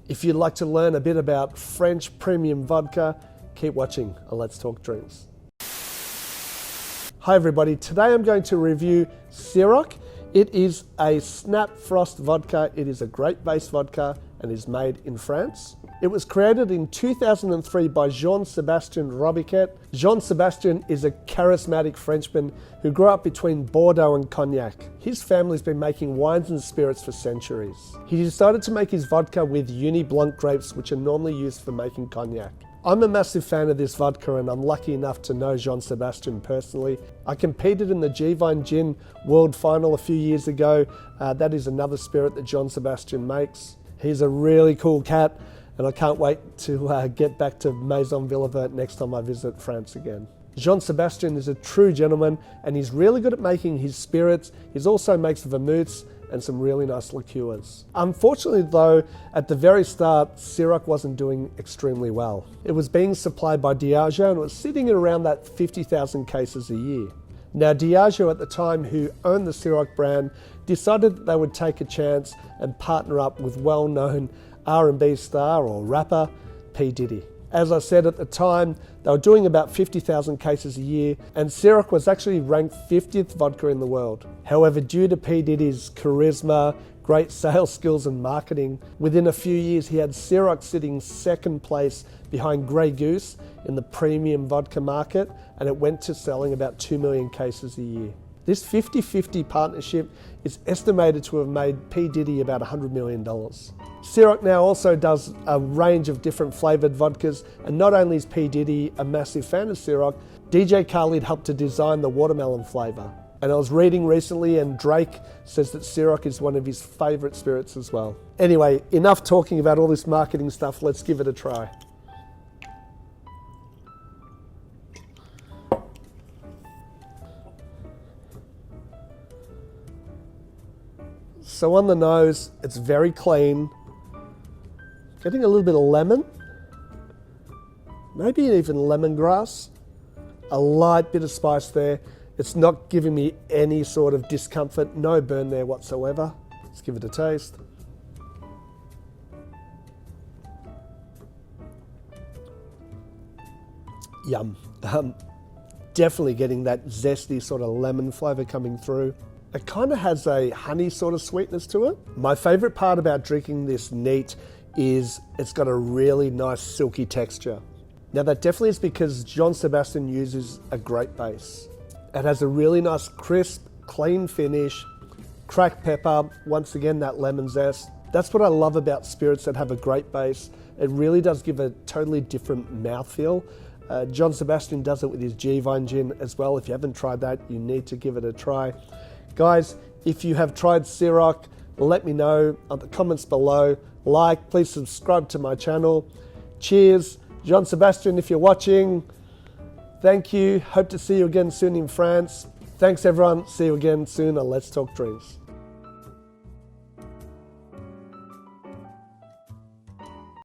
If you'd like to learn a bit about French premium vodka, keep watching on Let's Talk Drinks. Hi everybody, today I'm going to review Ciroc. It is a snap frost vodka. It is a grape-based vodka and is made in France. It was created in 2003 by Jean-Sébastien Robiquet. Jean-Sébastien is a charismatic Frenchman who grew up between Bordeaux and Cognac. His family's been making wines and spirits for centuries. He decided to make his vodka with Uni Blanc grapes, which are normally used for making cognac. I'm a massive fan of this vodka and I'm lucky enough to know Jean-Sébastien personally. I competed in the G-Vine Gin World Final a few years ago. That is another spirit that Jean-Sébastien makes. He's a really cool cat and I can't wait to get back to Maison Villavert next time I visit France again. Jean-Sébastien is a true gentleman and he's really good at making his spirits. He also makes vermouths and some really nice liqueurs. Unfortunately though, at the very start, Ciroc wasn't doing extremely well. It was being supplied by Diageo and it was sitting at around that 50,000 cases a year. Now Diageo at the time, who owned the Ciroc brand, decided that they would take a chance and partner up with well-known R&B star or rapper P. Diddy. As I said at the time, they were doing about 50,000 cases a year and Ciroc was actually ranked 50th vodka in the world. However, due to P. Diddy's charisma, great sales skills and marketing, within a few years he had Ciroc sitting second place behind Grey Goose in the premium vodka market, and it went to selling about 2 million cases a year. This 50-50 partnership is estimated to have made P. Diddy about $100 million. Ciroc now also does a range of different flavoured vodkas, and not only is P. Diddy a massive fan of Ciroc, DJ Khaled helped to design the watermelon flavour. And I was reading recently and Drake says that Ciroc is one of his favourite spirits as well. Anyway, enough talking about all this marketing stuff, let's give it a try. So on the nose, it's very clean. Getting a little bit of lemon, maybe even lemongrass. A light bit of spice there. It's not giving me any sort of discomfort, no burn there whatsoever. Let's give it a taste. Yum. Definitely getting that zesty sort of lemon flavour coming through. It kind of has a honey sort of sweetness to it. My favourite part about drinking this neat is it's got a really nice silky texture. Now that definitely is because Jean-Sébastien uses a grape base. It has a really nice crisp, clean finish, cracked pepper, once again that lemon zest. That's what I love about spirits that have a grape base. It really does give a totally different mouthfeel. Jean-Sébastien does it with his G-Vine Gin as well. If you haven't tried that, you need to give it a try. Guys, if you have tried Ciroc, let me know in the comments below. Please subscribe to my channel. Cheers. Jean-Sébastien, if you're watching, thank you. Hope to see you again soon in France. Thanks everyone. See you again soon on Let's Talk Drinks.